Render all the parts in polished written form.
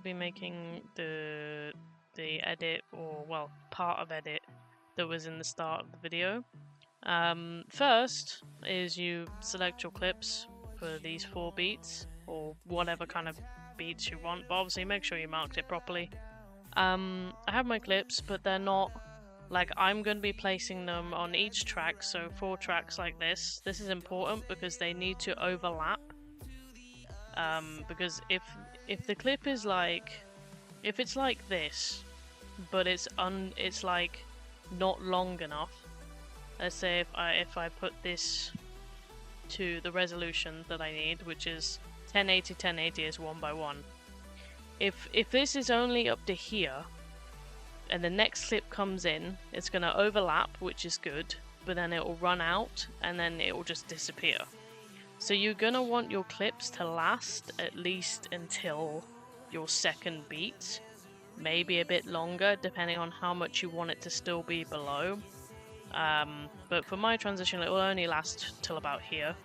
to be making the edit, or well, part of edit that was in the start of the video. First is you select your clips for these 4 beats, or whatever kind of beats you want, but obviously make sure you marked it properly. I have my clips, but they're not like, I'm going to be placing them on each track, so 4 tracks like this. This is important because they need to overlap. Because if the clip is like, if it's like this, but it's like not long enough. Let's say if I put this to the resolution that I need, which is 1080 is 1:1. If this is only up to here, and the next clip comes in, it's going to overlap, which is good, but then it will run out and then it will just disappear. So you're going to want your clips to last at least until your second beat, maybe a bit longer depending on how much you want it to still be below. But for my transition, it will only last till about here.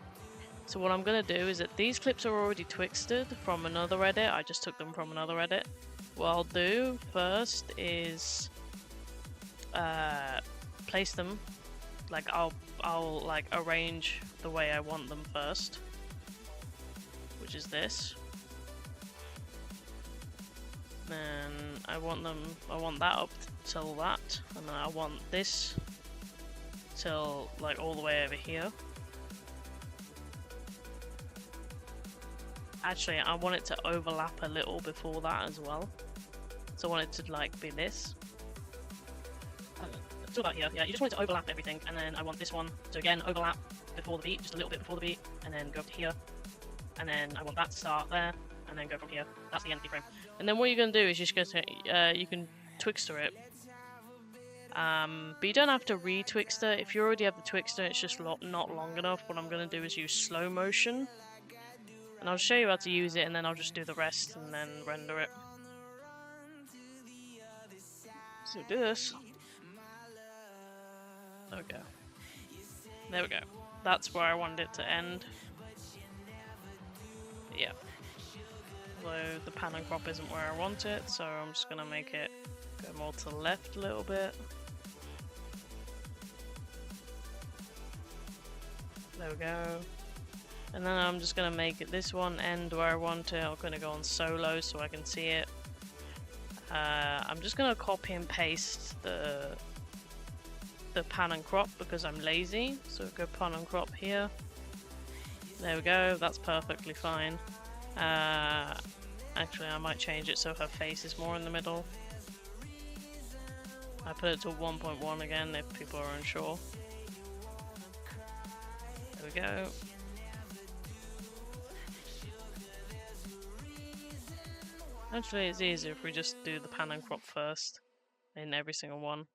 So what I'm going to do is that these clips are already Twixtored from another edit. I just took them from another edit. What I'll do first is place them, like I'll like arrange the way I want them first, which is this. Then I want that up till that, and then I want this till like all the way over here. Actually, I want it to overlap a little before that as well. So I want it to like be this. It's all about here. Yeah, you just want it to overlap everything, and then I want this one to again overlap before the beat, just a little bit before the beat, and then go up to here. And then I want that to start there, and then go from here. That's the end keyframe. And then what you're going to do is you're just going to, you can Twixtor it. But you don't have to re-Twixtor. If you already have the Twixtor, it's just not long enough. What I'm going to do is use slow motion. And I'll show you how to use it, and then I'll just do the rest and then render it. So do this. There we go. There we go. That's where I wanted it to end. Yeah. Although the pan and crop isn't where I want it, so I'm just gonna make it go more to the left a little bit. There we go. And then I'm just gonna make it this one end where I want it. I'm gonna go on solo so I can see it. I'm just gonna copy and paste the pan and crop because I'm lazy. So go pan and crop here. There we go. That's perfectly fine. Actually, I might change it so her face is more in the middle. I put it to 1.1 again if people are unsure. There we go. Actually, it's easier if we just do the pan and crop first in every single one.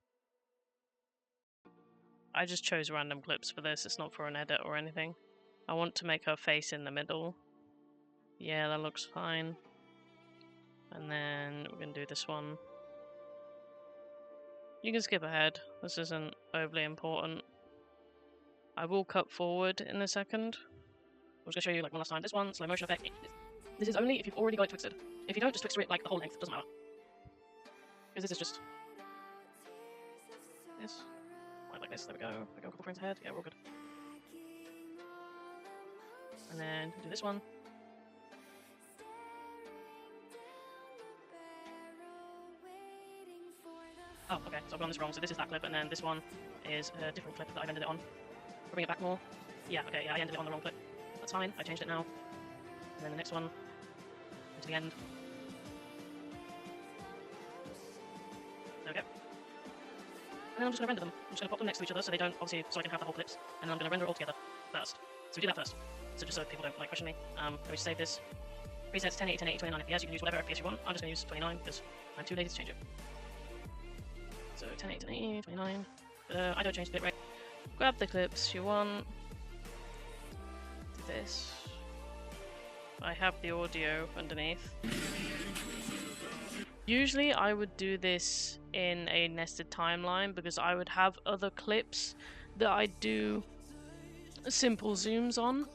I just chose random clips for this, it's not for an edit or anything. I want to make her face in the middle. Yeah, that looks fine. And then we're going to do this one. You can skip ahead, this isn't overly important. I will cut forward in a second. I'm just going to show you like one last time. This one, slow motion effect. This is only if you've already got it twisted. If you don't, just Twixtor it like the whole length, it doesn't matter. Because this is just this. Right, like this, there we go. I go a couple frames ahead, yeah, we're all good. And then do this one. Oh, okay, so I've done this wrong, so this is that clip, and then this one is a different clip that I've ended it on. I'll bring it back more. Yeah, okay, yeah, I ended it on the wrong clip. That's fine, I changed it now. And then the next one, to the end. There we go. And then I'm just going to render them. I'm just going to pop them next to each other so they don't, obviously, so I can have the whole clips. And then I'm going to render it all together first. So we do that first. So just so people don't like question me. Let me save this. Presets 1080, 1080, 29 FPS. You can use whatever FPS you want. I'm just going to use 29 because I'm too lazy to change it. So 1080, 1080, 29. I don't change the bitrate. Grab the clips you want. Do this. I have the audio underneath. Usually I would do this in a nested timeline because I would have other clips that I do simple zooms on,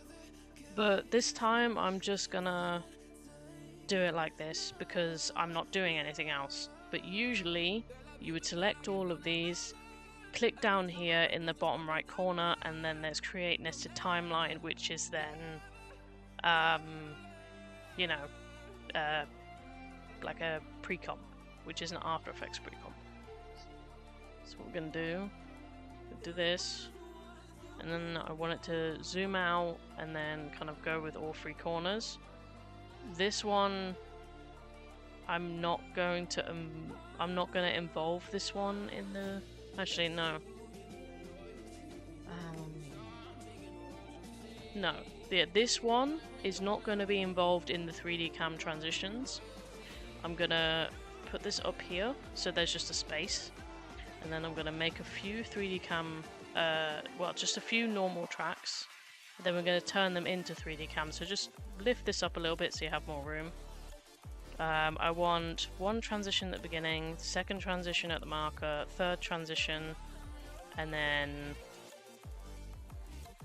but this time I'm just gonna do it like this because I'm not doing anything else. But usually you would select all of these, click down here in the bottom right corner, and then there's create nested timeline, which is then you know, like a pre-comp, which is an After Effects pre-comp. So what we're gonna do this, and then I want it to zoom out and then kind of go with all three corners. This one, I'm not going to involve this one in the. Actually, no. No. Yeah, this one is not going to be involved in the 3D cam transitions. I'm gonna put this up here so there's just a space, and then I'm gonna make a few 3D cam, well, just a few normal tracks. Then we're gonna turn them into 3D cam. So just lift this up a little bit so you have more room. I want one transition at the beginning, second transition at the marker, third transition, and then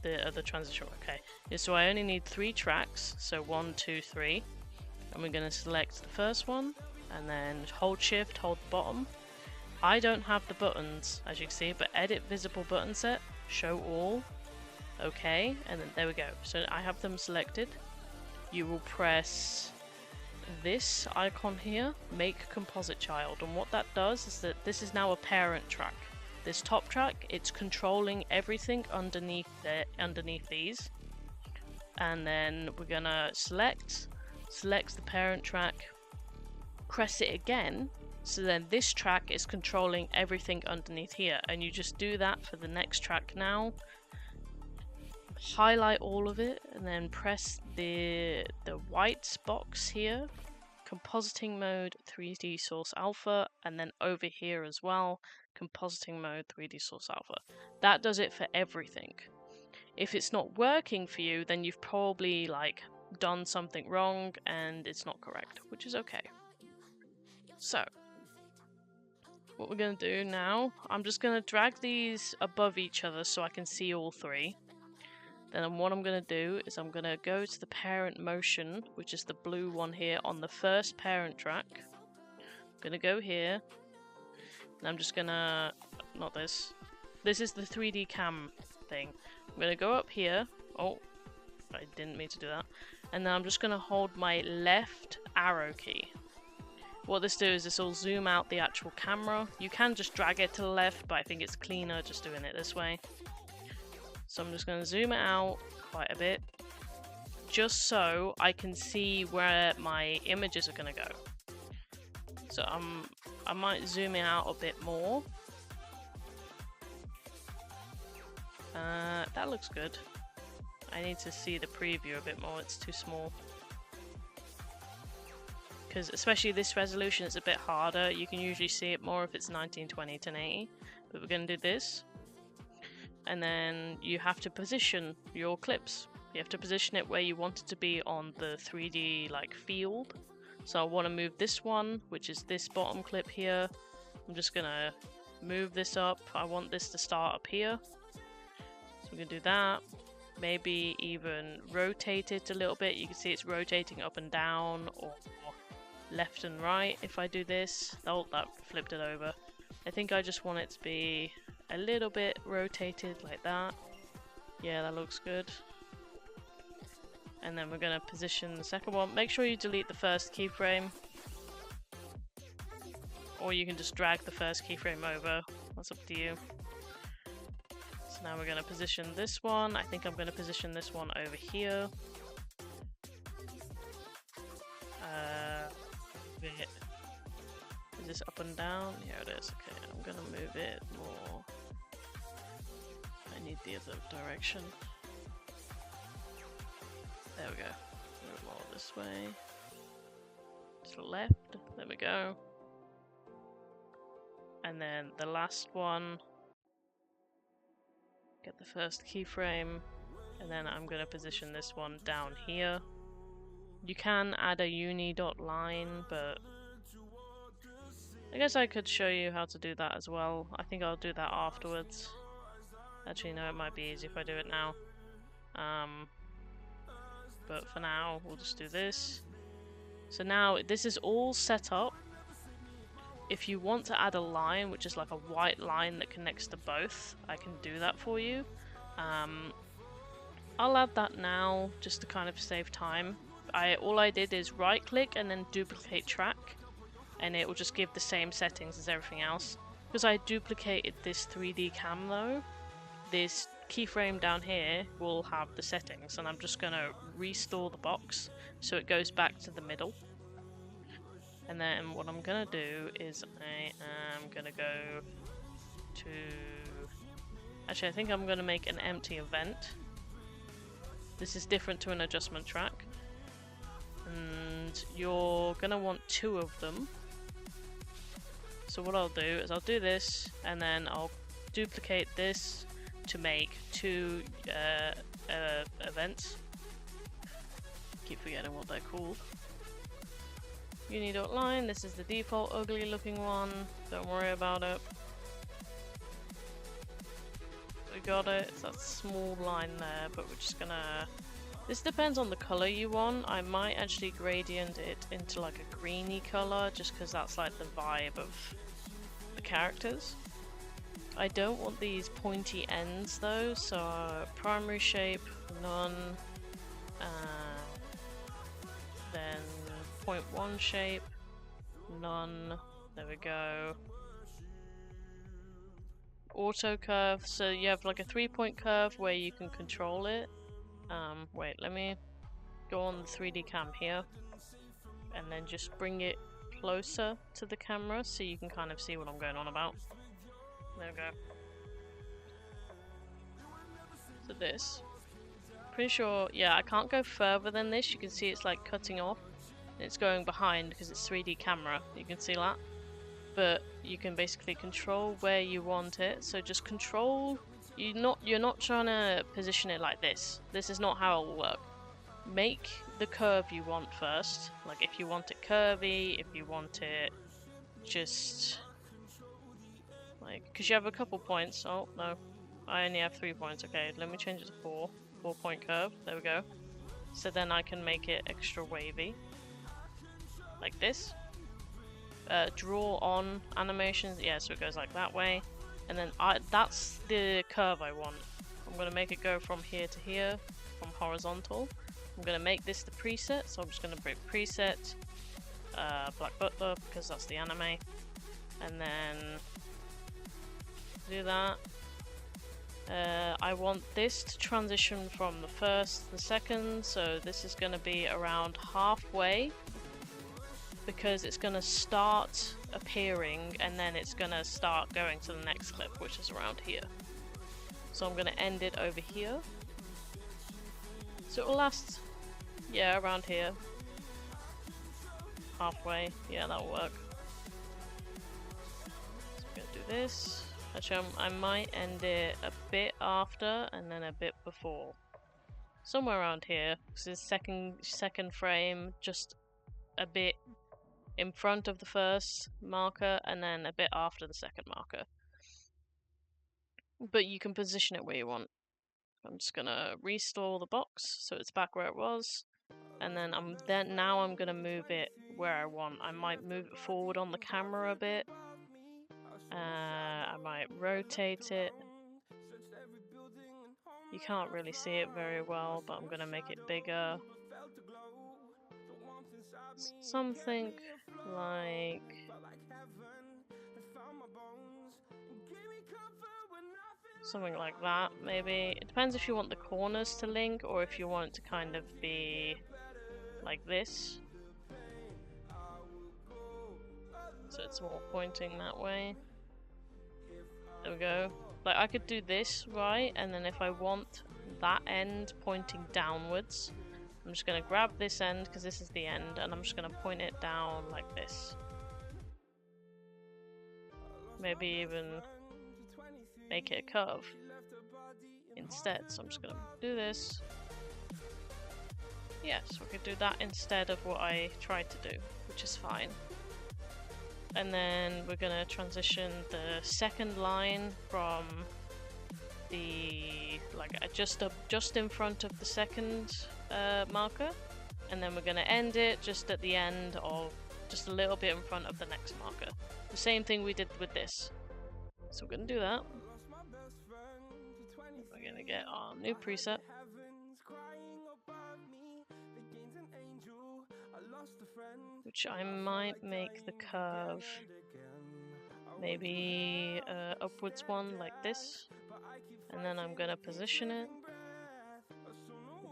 the other transition. Okay, so I only need 3 tracks, so 1, 2, 3. And we're going to select the first one, and then hold shift, hold bottom. I don't have the buttons, as you can see, but edit visible button set, show all. Okay, and then there we go. So I have them selected. You will press this icon here, make composite child, and what that does is that this is now a parent track. This top track, it's controlling everything underneath these, and then we're gonna select the parent track, press it again, so then this track is controlling everything underneath here, and you just do that for the next track now. Highlight all of it and then press the white box here, compositing mode 3D source alpha, and then over here as well, compositing mode 3D source alpha. That does it for everything. If it's not working for you, then you've probably like done something wrong and it's not correct, which is okay. So what we're going to do now, I'm just going to drag these above each other so I can see all 3. Then what I'm going to do is I'm going to go to the parent motion, which is the blue one here on the first parent track. I'm going to go here, and I'm just going to, not this, this is the 3D cam thing. I'm going to go up here, oh, I didn't mean to do that, and then I'm just going to hold my left arrow key. What this does is this will zoom out the actual camera. You can just drag it to the left, but I think it's cleaner just doing it this way. So I'm just going to zoom it out quite a bit, just so I can see where my images are going to go. So I might zoom it out a bit more. That looks good. I need to see the preview a bit more, it's too small. Because especially this resolution is a bit harder, you can usually see it more if it's 1920 to 1080. But we're going to do this. And then you have to position your clips. You have to position it where you want it to be on the 3D like field. So I want to move this one, which is this bottom clip here. I'm just gonna move this up. I want this to start up here. So we're gonna do that. Maybe even rotate it a little bit. You can see it's rotating up and down or left and right. If I do this, oh, that flipped it over. I think I just want it to be a little bit rotated like that. Yeah, that looks good. And then we're going to position the second one. Make sure you delete the first keyframe. Or you can just drag the first keyframe over. That's up to you. So now we're going to position this one. I think I'm going to position this one over here. Is this up and down? Here it is. Okay, I'm going to move it more. I need the other direction. There we go. Move more this way. To the left. There we go. And then the last one. Get the first keyframe. And then I'm going to position this one down here. You can add a uni dot line, but I guess I could show you how to do that as well. I think I'll do that afterwards. Actually, no, it might be easy if I do it now. But for now, we'll just do this. So now this is all set up. If you want to add a line, which is like a white line that connects to both, I can do that for you. I'll add that now just to kind of save time. All I did is right click and then duplicate track, and it will just give the same settings as everything else. Because I duplicated this 3D cam though, this keyframe down here will have the settings, and I'm just going to restore the box so it goes back to the middle. And then what I'm going to do is I am going to go to... Actually, I think I'm going to make an empty event. This is different to an adjustment track. And you're going to want 2 of them. So what I'll do is I'll do this, and then I'll duplicate this to make 2 events. Keep forgetting what they're called. Uni.line, this is the default ugly looking one, don't worry about it. We got it, it's that small line there, but we're just gonna... This depends on the color you want. I might actually gradient it into like a greeny color, just because that's like the vibe of the characters. I don't want these pointy ends though, so primary shape, none, then 0.1 shape, none, there we go. Auto curve, so you have like a 3-point curve where you can control it. Wait, let me go on the 3D cam here and then just bring it closer to the camera so you can kind of see what I'm going on about. There we go. So this, pretty sure, yeah, I can't go further than this. You can see it's like cutting off. It's going behind because it's 3D camera. You can see that. But you can basically control where you want it. So just control. You're not trying to position it like this. This is not how it will work. Make the curve you want first. Like if you want it curvy, if you want it just like, because you have a couple points. Oh no, I only have 3 points. Okay, let me change it to 4-point curve. There we go. So then I can make it extra wavy, like this. Draw on animations, yeah, so it goes like that way, and then that's the curve I want. I'm going to make it go from here to here, from horizontal. I'm going to make this the preset, so I'm just going to bring preset, Black Butler, because that's the anime, and then do that. I want this to transition from the first to the second, so this is going to be around halfway, because it's going to start appearing and then it's going to start going to the next clip, which is around here. So I'm going to end it over here. So it will last, yeah, around here. Halfway, yeah, that'll work. So I'm going to do this. Actually, I might end it a bit after and then a bit before. Somewhere around here, because it's second frame, just a bit in front of the first marker and then a bit after the second marker. But you can position it where you want. I'm just gonna restore the box so it's back where it was, and then now I'm gonna move it where I want. I might move it forward on the camera a bit. I might rotate it. You can't really see it very well, but I'm gonna make it bigger. Something like that, maybe. It depends if you want the corners to link or if you want it to kind of be like this. So it's more pointing that way. There we go. Like I could do this, right? And then if I want that end pointing downwards, I'm just going to grab this end because this is the end, and I'm just going to point it down like this. Maybe even make it a curve instead. So I'm just going to do this. Yeah, so we could do that instead of what I tried to do, which is fine. And then we're going to transition the second line from the, like, just in front of the second marker and then we're going to end it just at the end of, just a little bit in front of the next marker. The same thing we did with this. So we're going to do that. We're going to get our new preset. Which I might make the curve maybe upwards one like this. And then I'm going to position it.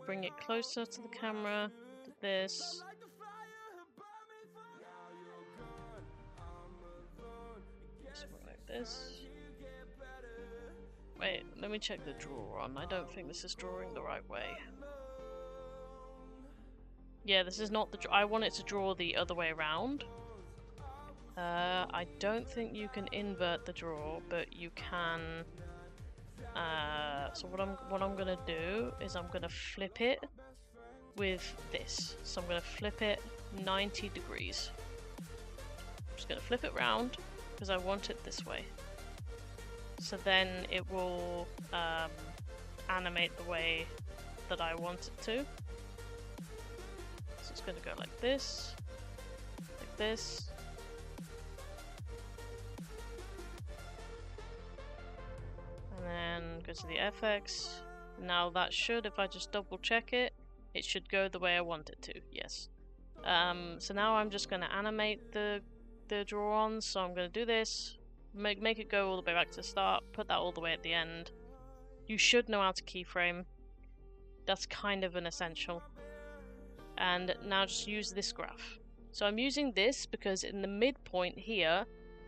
Bring it closer to the camera. Do this. Something like this. Wait, let me check the draw on. I don't think this is drawing the right way. Yeah, this is not the I want it to draw the other way around. I don't think you can invert the draw, but you can. So what I'm gonna do is I'm gonna flip it with this. So I'm gonna flip it 90 degrees. I'm just gonna flip it round because I want it this way. So then it will animate the way that I want it to. So it's going to go like this, like this. And then go to the FX. Now that should, if I just double check it, it should go the way I want it to, yes. So now I'm just going to animate the draw on, so I'm going to do this. Make it go all the way back to the start, put that all the way at the end. You should know how to keyframe. That's kind of an essential. And now just use this graph. So I'm using this because in the midpoint here,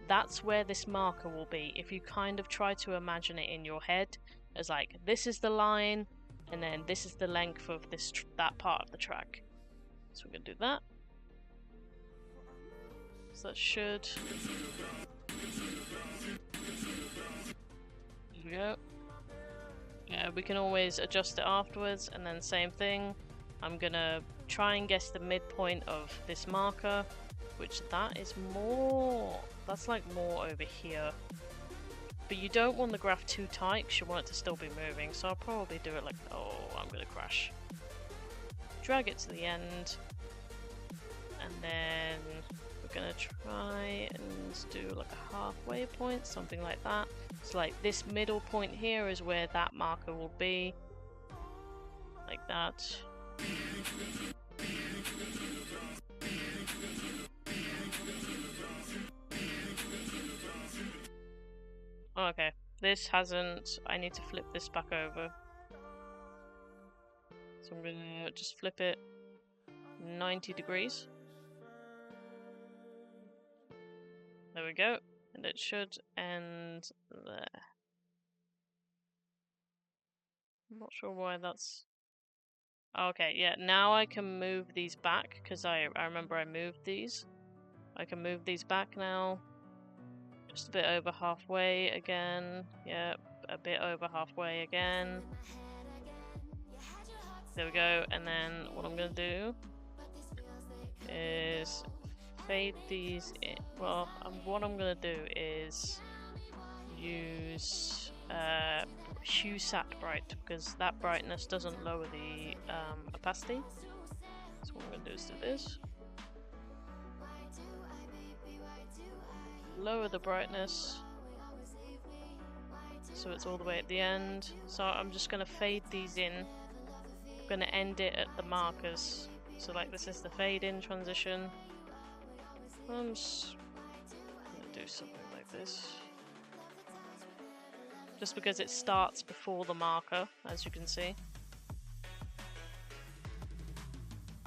that's where this marker will be. If you kind of try to imagine it in your head as like, this is the line, and then this is the length of this that part of the track. So we're going to do that. So that should... There we go. Yeah, we can always adjust it afterwards, and then same thing. I'm gonna try and guess the midpoint of this marker, which that is more... That's like more over here. But you don't want the graph too tight because you want it to still be moving, so I'll probably do it like... Oh, I'm gonna crash. Drag it to the end, and then we're gonna try and do like a halfway point, something like that. So like this middle point here is where that marker will be, like that. Okay, this hasn't, I need to flip this back over. So I'm gonna just flip it 90 degrees. There we go, and it should end there. I'm not sure why that's... Okay, yeah, now I can move these back, because I remember I moved these. I can move these back now. Just a bit over halfway again. Yep, a bit over halfway again. There we go, and then what I'm going to do is fade these in. Well, what I'm going to do is use hue sat bright, because that brightness doesn't lower the opacity. So what I'm going to do is do this. Lower the brightness so it's all the way at the end. So I'm just going to fade these in. I'm going to end it at the markers. So like this is the fade in transition. I'm just going to do something like this. Just because it starts before the marker, as you can see.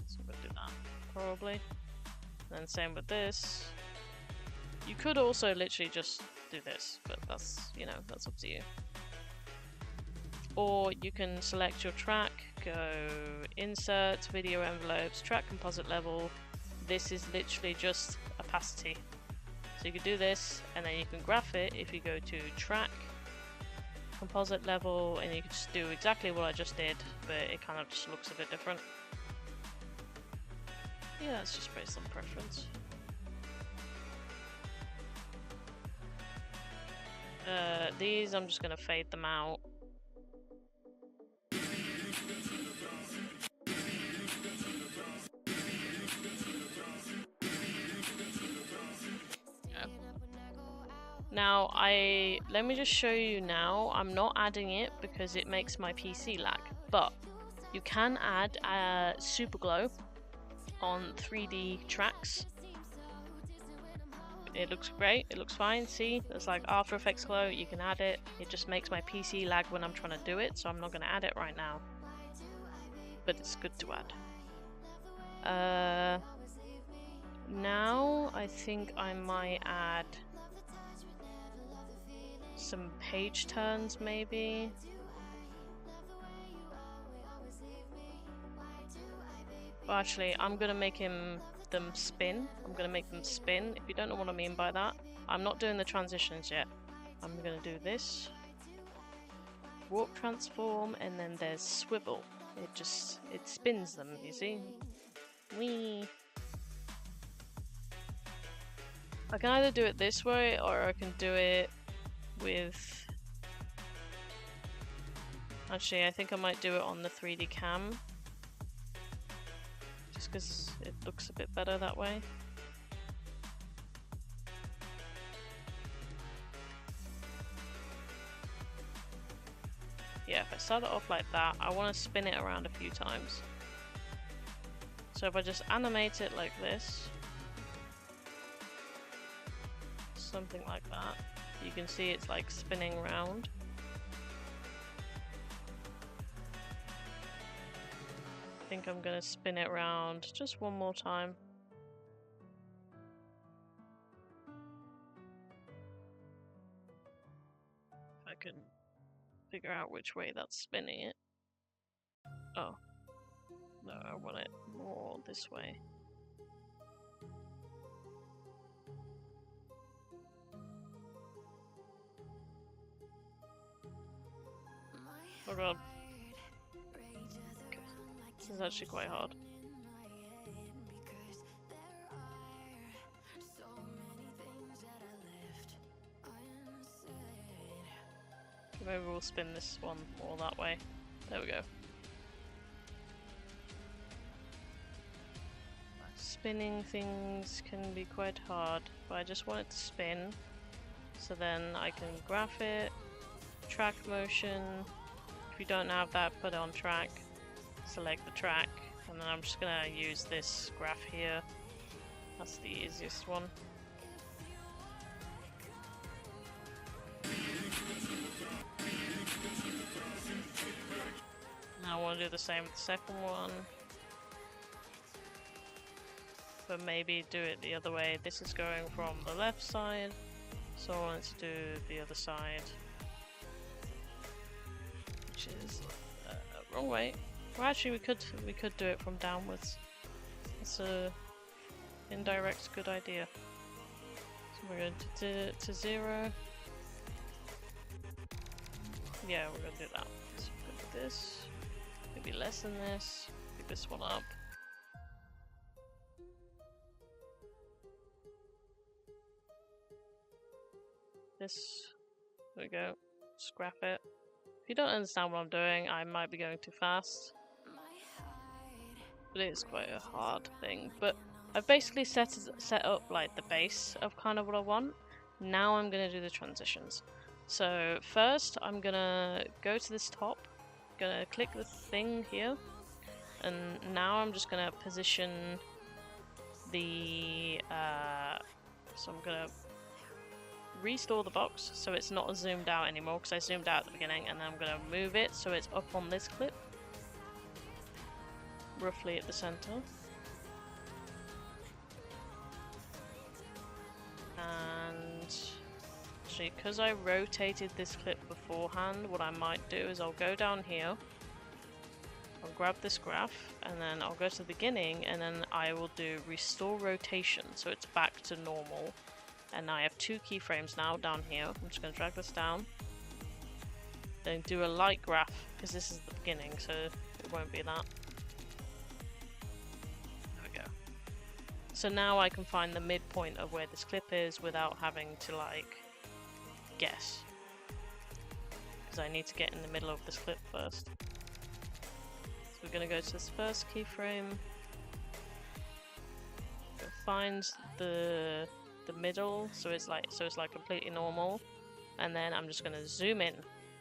So I'm going to do that, probably. And then same with this. You could also literally just do this, but that's, you know, that's up to you. Or you can select your track, go insert, video envelopes, track composite level. This is literally just opacity. So you can do this, and then you can graph it if you go to track, composite level, and you can just do exactly what I just did, but it kind of just looks a bit different. Yeah, it's just based on preference. These, I'm just going to fade them out. Now, let me just show you now. I'm not adding it because it makes my PC lag, but you can add super glow on 3D tracks. It looks great, it looks fine. See, it's like After Effects glow, you can add it. It just makes my PC lag when I'm trying to do it, so I'm not going to add it right now. But it's good to add. Now, I think I might add some page turns, maybe. Well, actually, I'm gonna make them spin. I'm gonna make them spin. If you don't know what I mean by that, I'm not doing the transitions yet. I'm gonna do this. Warp transform, and then there's swivel. It spins them, you see? Whee! I can either do it this way, or I can do it with... Actually, I think I might do it on the 3D cam. Just because it looks a bit better that way. Yeah, if I start it off like that, I want to spin it around a few times. So if I just animate it like this, something like that, you can see it's like spinning around. I think I'm gonna spin it around just one more time. If I can figure out which way that's spinning it. Oh. No, I want it more this way. Oh god. This is actually quite hard. Maybe we'll spin this one more that way. There we go. Spinning things can be quite hard, but I just want it to spin. So then I can graph it, track motion. If you don't have that, put it on track. Select the track, and then I'm just gonna use this graph here. That's the easiest one. Now I want to do the same with the second one, but maybe do it the other way. This is going from the left side, so I want to do the other side, which is wrong way. Well, actually, we could do it from downwards. It's a indirect good idea. So we're going to do it to 0. Yeah, we're going to do that. So we're going to do this. Maybe less than this. Pick this one up. This. There we go. Scrap it. If you don't understand what I'm doing, I might be going too fast. But it is quite a hard thing. But I've basically set up like the base of kind of what I want. Now I'm going to do the transitions. So first I'm going to go to this top. Going to click the thing here. And now I'm just going to position the... so I'm going to restore the box so it's not zoomed out anymore, because I zoomed out at the beginning, and then I'm going to move it so it's up on this clip, roughly at the center. And actually, because I rotated this clip beforehand, what I might do is I'll go down here, I'll grab this graph, and then I'll go to the beginning, and then I will do restore rotation so it's back to normal. And I have 2 keyframes now down here. I'm just going to drag this down. Then do a light graph, because this is the beginning, so it won't be that. There we go. So now I can find the midpoint of where this clip is without having to, like, guess. Because I need to get in the middle of this clip first. So we're going to go to this first keyframe. Find the the middle, so it's like completely normal. And then I'm just gonna zoom in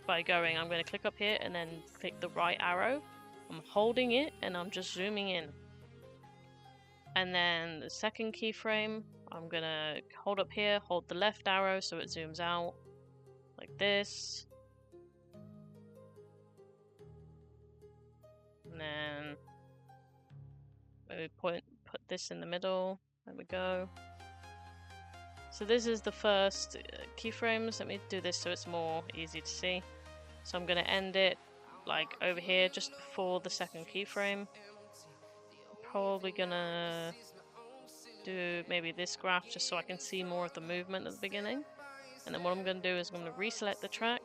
by going. I'm gonna click up here and then click the right arrow. I'm holding it and I'm just zooming in. And then the second keyframe, I'm gonna hold up here, hold the left arrow so it zooms out like this. And then maybe put this in the middle. There we go. So this is the first keyframes. Let me do this so it's more easy to see. So I'm gonna end it like over here just before the second keyframe. Probably gonna do maybe this graph just so I can see more of the movement at the beginning. And then what I'm going to do is I'm going to reselect the track,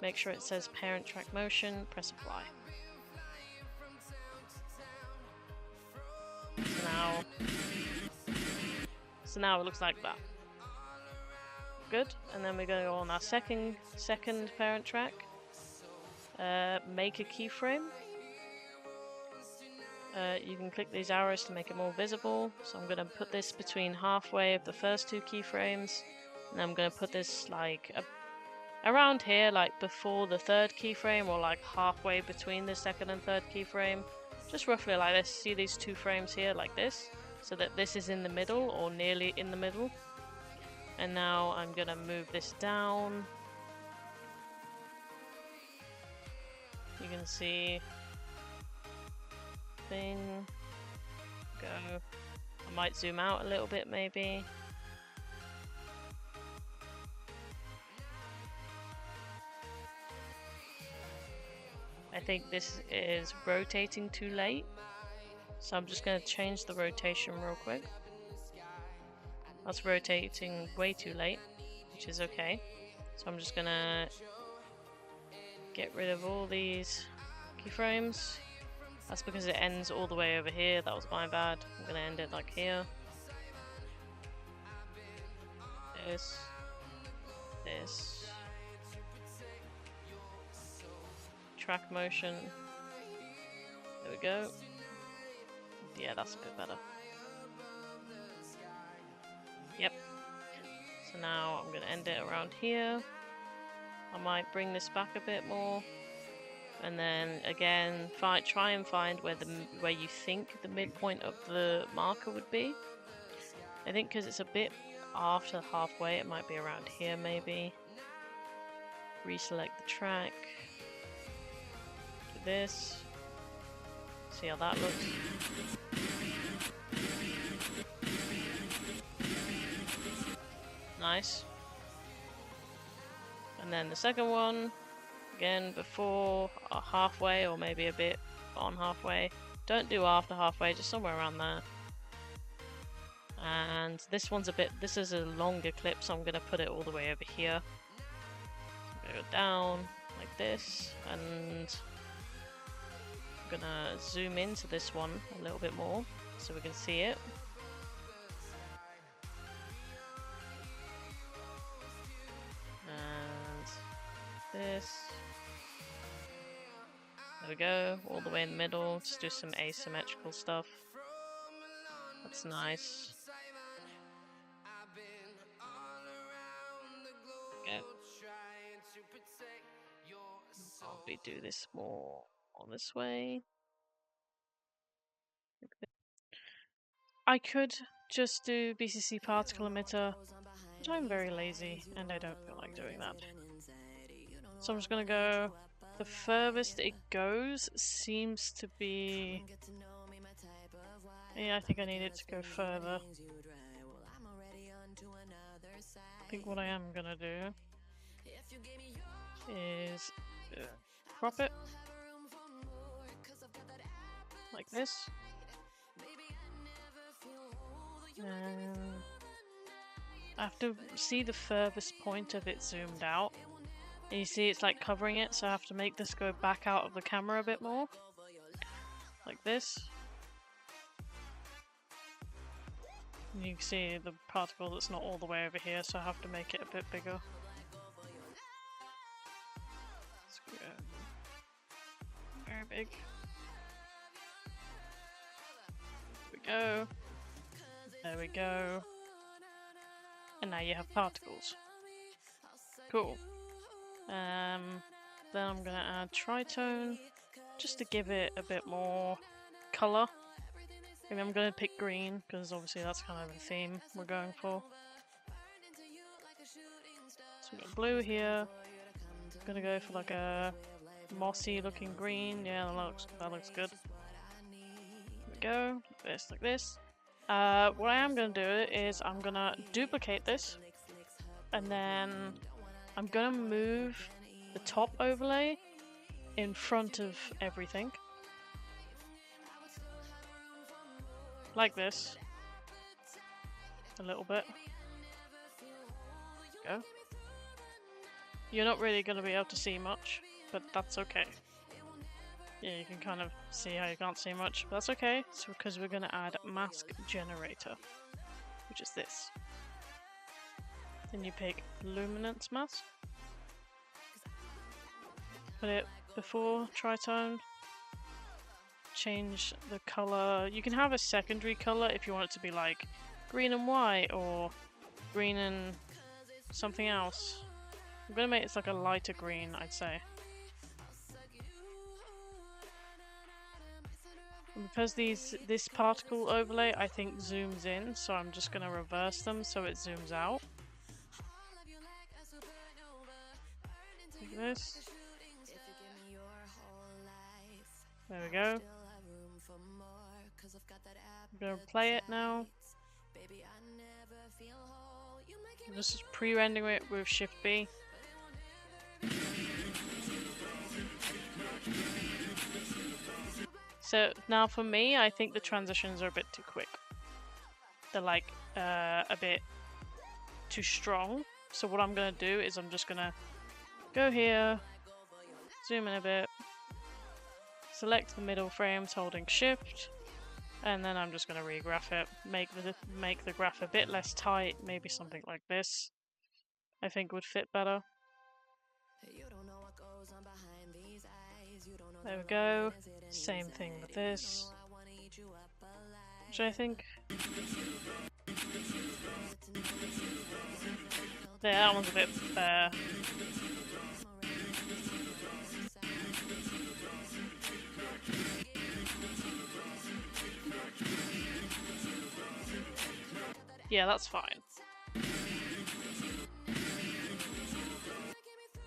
make sure it says parent track motion, press apply. So now it looks like that. Good. And then we're going to go on our second parent track. Make a keyframe. You can click these arrows to make it more visible. So I'm going to put this between halfway of the first two keyframes. And I'm going to put this like around here, like before the third keyframe, or like halfway between the second and third keyframe. Just roughly like this. See these two frames here like this? So that this is in the middle or nearly in the middle. And now I'm going to move this down. You can see thing go. I might zoom out a little bit maybe. I think this is rotating too late, so I'm just going to change the rotation real quick. That's rotating way too late, which is okay. So I'm just going to get rid of all these keyframes. That's because it ends all the way over here. That was my bad. I'm going to end it like here. This. Track motion. There we go. Yeah, that's a bit better. Yep. So now I'm going to end it around here. I might bring this back a bit more. And then again, try and find where you think the midpoint of the marker would be. I think because it's a bit after halfway, it might be around here maybe. Reselect the track. Do this. See how that looks. Nice. And then the second one. Again, before halfway, or maybe a bit on halfway. Don't do after halfway, just somewhere around there. And this one's this is a longer clip, so I'm going to put it all the way over here. Go down like this, and I'm going to zoom into this one a little bit more so we can see it. And this. There we go, all the way in the middle. Just do some asymmetrical stuff. That's nice. Okay. Probably do this more on this way. I could just do BCC particle emitter, but I'm very lazy and I don't feel like doing that. So I'm just gonna go. The furthest it goes seems to be... Yeah, I think I need it to go further. I think what I am gonna do is crop it like this. And I have to see the furthest point of it zoomed out. And you see it's like covering it, so I have to make this go back out of the camera a bit more. Like this. And you can see the particle that's not all the way over here, so I have to make it a bit bigger. Let's go very big. There we go. There we go. And now you have particles. Cool. Then I'm gonna add tritone just to give it a bit more color. Maybe I'm gonna pick green because obviously that's kind of the theme we're going for. So we got blue here. I'm gonna go for like a mossy looking green. Yeah, that looks good. There we go. Like this. What I am gonna do is I'm gonna duplicate this, and then I'm gonna move the top overlay in front of everything. Like this. A little bit. Go. You're not really going to be able to see much, but that's okay. Yeah, you can kind of see how you can't see much, but that's okay. It's because we're going to add mask generator, which is this. Then you pick luminance mask. Put it before tritone. Change the color. You can have a secondary color if you want it to be like green and white or green and something else. I'm gonna make it like a lighter green, I'd say. And because this particle overlay I think zooms in, so I'm just gonna reverse them so it zooms out. Like this. There we go. I'm gonna play it now. I'm just pre-rendering it with Shift B. So now for me, I think the transitions are a bit too quick. They're like a bit too strong. So what I'm gonna do is I'm just gonna go here, zoom in a bit, select the middle frames holding Shift, and then I'm just gonna regraph it, make the graph a bit less tight, maybe something like this. I think would fit better. There we go. Same thing with this. Which I think... Yeah, that one's a bit fair. Yeah, that's fine.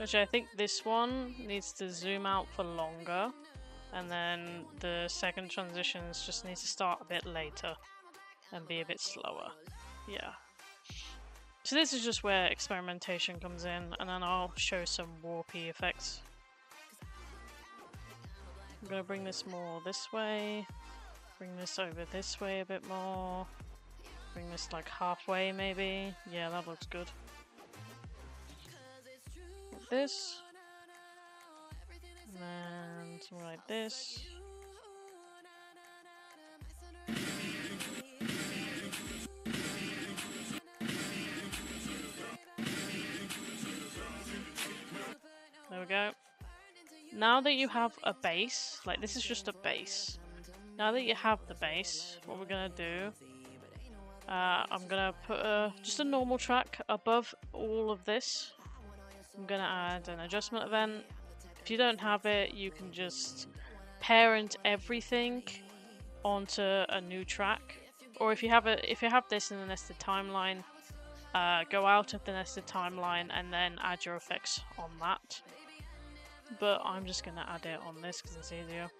Actually, I think this one needs to zoom out for longer, and then the second transitions just need to start a bit later and be a bit slower. Yeah. So this is just where experimentation comes in, and then I'll show some warpy effects. I'm gonna bring this more this way, bring this over this way a bit more, bring this like halfway maybe. Yeah, that looks good. Like this. And something like this. There we go. Now that you have a base, like this is just a base. Now that you have the base, what we're gonna do, I'm gonna put just a normal track above all of this. I'm gonna add an adjustment event. If you don't have it, you can just parent everything onto a new track. Or if you have this in the nested timeline, go out of the nested timeline and then add your effects on that. But I'm just gonna add it on this because it's easier.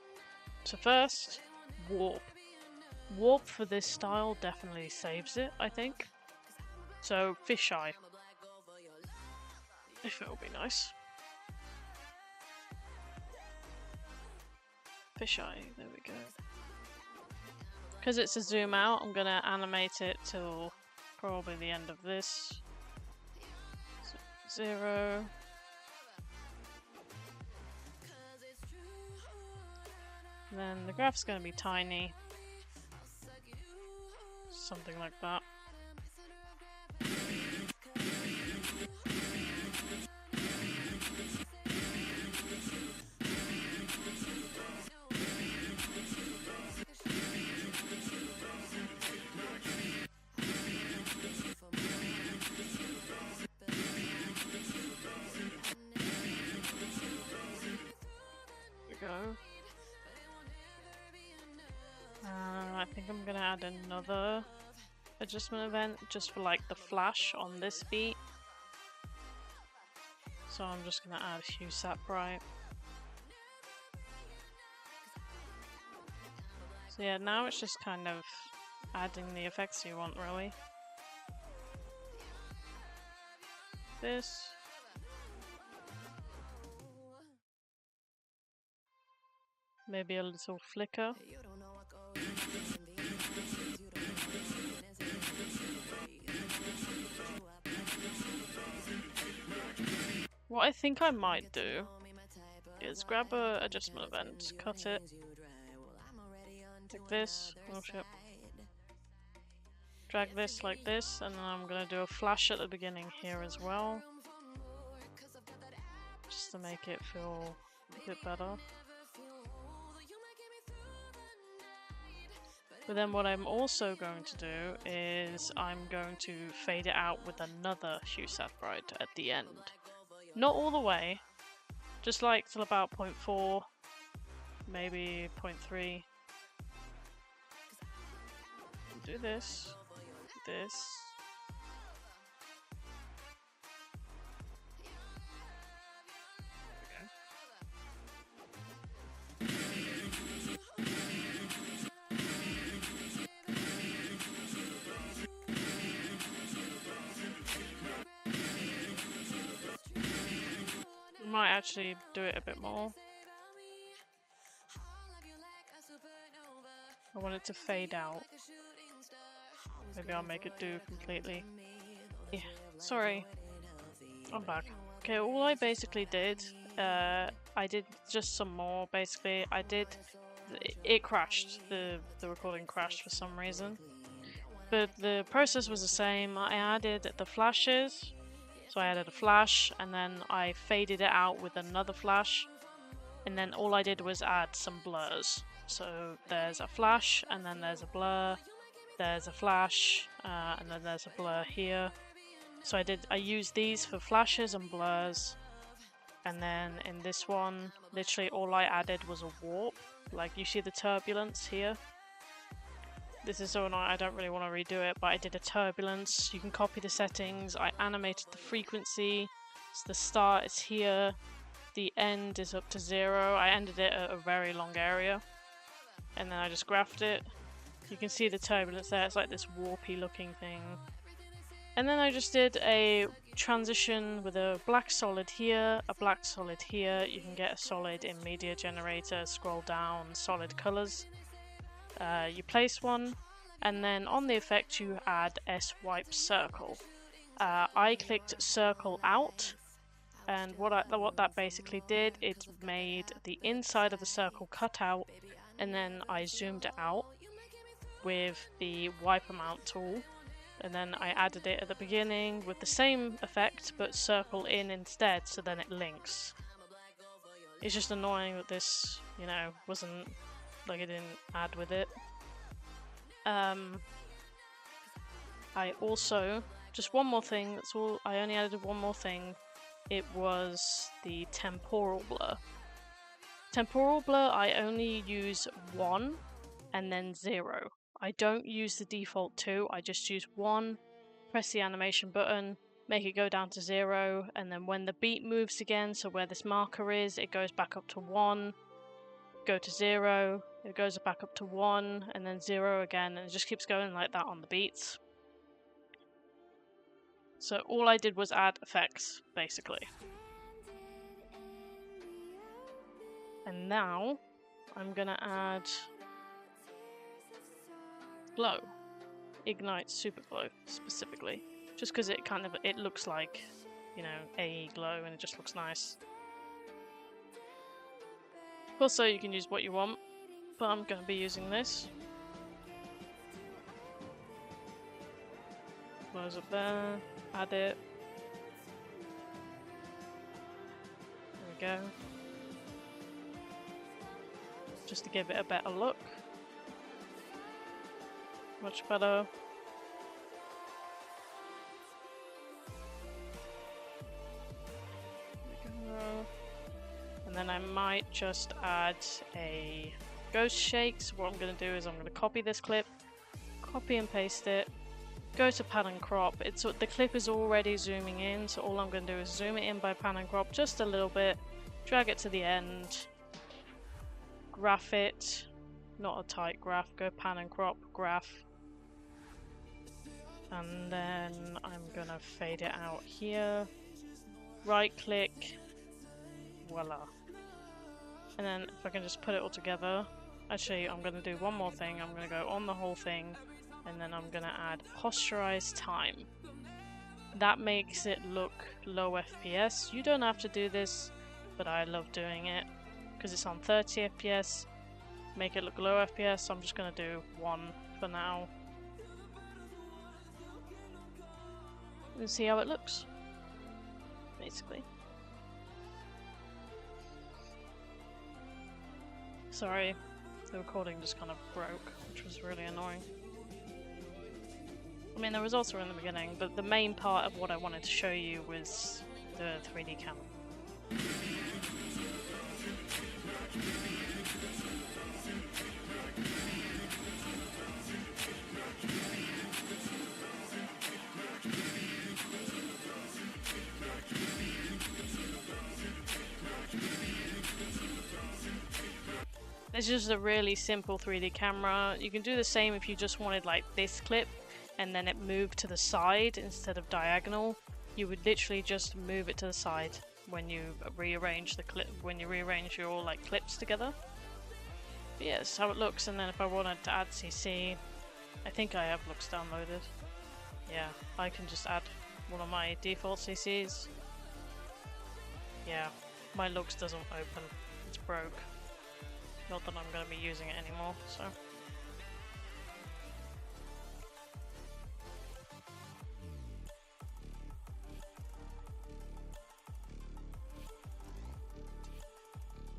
So first, warp. Warp for this style definitely saves it, I think. So fisheye, if it will be nice. Fisheye, there we go. Because it's a zoom out, I'm gonna animate it till probably the end of this. So 0. And then the graph's gonna be tiny. Something like that. add another adjustment event just for like the flash on this beat. So I'm just gonna add hue sat bright. So yeah, now it's just kind of adding the effects you want, really. This. Maybe a little flicker. What I think I might do is grab a adjustment event, cut it, like this, oh shit. Drag this like this, and then I'm gonna do a flash at the beginning here as well, just to make it feel a bit better. But then what I'm also going to do is I'm going to fade it out with another hue sat bright at the end. Not all the way, just like till about 0.4, maybe 0.3. Do this, this. Might actually do it a bit more. I want it to fade out. Maybe I'll make it do completely. Yeah, sorry. I'm back. Okay, all I basically did, I did just some more, basically. It crashed. The recording crashed for some reason. But the process was the same. I added the flashes. So I added a flash, and then I faded it out with another flash, and then all I did was add some blurs. So there's a flash, and then there's a blur, there's a flash, and then there's a blur here. So I used these for flashes and blurs, and then in this one, literally all I added was a warp. Like you see the turbulence here. This is so annoying, I don't really want to redo it, but I did a turbulence. You can copy the settings. I animated the frequency. So the start is here. The end is up to 0. I ended it at a very long area. And then I just graphed it. You can see the turbulence there. It's like this warpy looking thing. And then I just did a transition with a black solid here, a black solid here. You can get a solid in Media Generator. Scroll down, solid colors. You place one, and then on the effect you add S-wipe circle. I clicked circle out, and what that basically did, it made the inside of the circle cut out, and then I zoomed it out with the wipe amount tool, and then I added it at the beginning with the same effect but circle in instead, so then it links. It's just annoying that this, you know, wasn't like it didn't add with it. I also, just one more thing, that's all, I only added one more thing. It was the temporal blur. Temporal blur, I only use 1 and then 0. I don't use the default 2, I just use 1, press the animation button, make it go down to 0, and then when the beat moves again, so where this marker is, it goes back up to 1, go to 0, it goes back up to 1, and then 0 again, and it just keeps going like that on the beats. So all I did was add effects, basically. And now, I'm gonna add glow. Ignite Super Glow, specifically. Just because it looks like, you know, AE glow, and it just looks nice. Also, you can use what you want, but I'm going to be using this. Close up there, add it. There we go. Just to give it a better look. Much better. There we go. And then I might just add a ghost shake. So what I'm going to do is I'm going to copy this clip, copy and paste it, go to pan and crop. The clip is already zooming in, so all I'm going to do is zoom it in by pan and crop just a little bit, drag it to the end, graph it, not a tight graph, go pan and crop, graph, and then I'm gonna fade it out here, right click, voila. And then if I can just put it all together, actually I'm gonna do one more thing. I'm gonna go on the whole thing, and then I'm gonna add posterize time. That makes it look low FPS. You don't have to do this, but I love doing it because it's on 30 FPS. Make it look low FPS, so I'm just gonna do 1 for now. And see how it looks, basically. Sorry, the recording just kind of broke, which was really annoying. I mean, the results were in the beginning, but the main part of what I wanted to show you was the 3D camera. This is a really simple 3D camera. You can do the same if you just wanted like this clip and then it moved to the side instead of diagonal. You would literally just move it to the side when you rearrange the clip, when you rearrange your like clips together. But yeah, that's how it looks. And then if I wanted to add CC, I think I have looks downloaded. Yeah, I can just add one of my default CCs. Yeah, my looks doesn't open, it's broke. Not that I'm going to be using it anymore, so.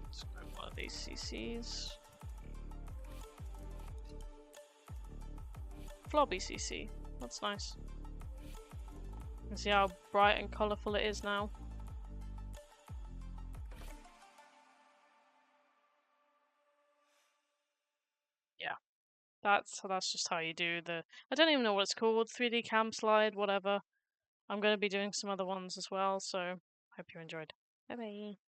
Let's grab one of these CCs. Flobby CC, that's nice. You can see how bright and colourful it is now. Yeah, that's just how you do the. I don't even know what it's called. 3D cam slide, whatever. I'm going to be doing some other ones as well, so hope you enjoyed. Bye bye.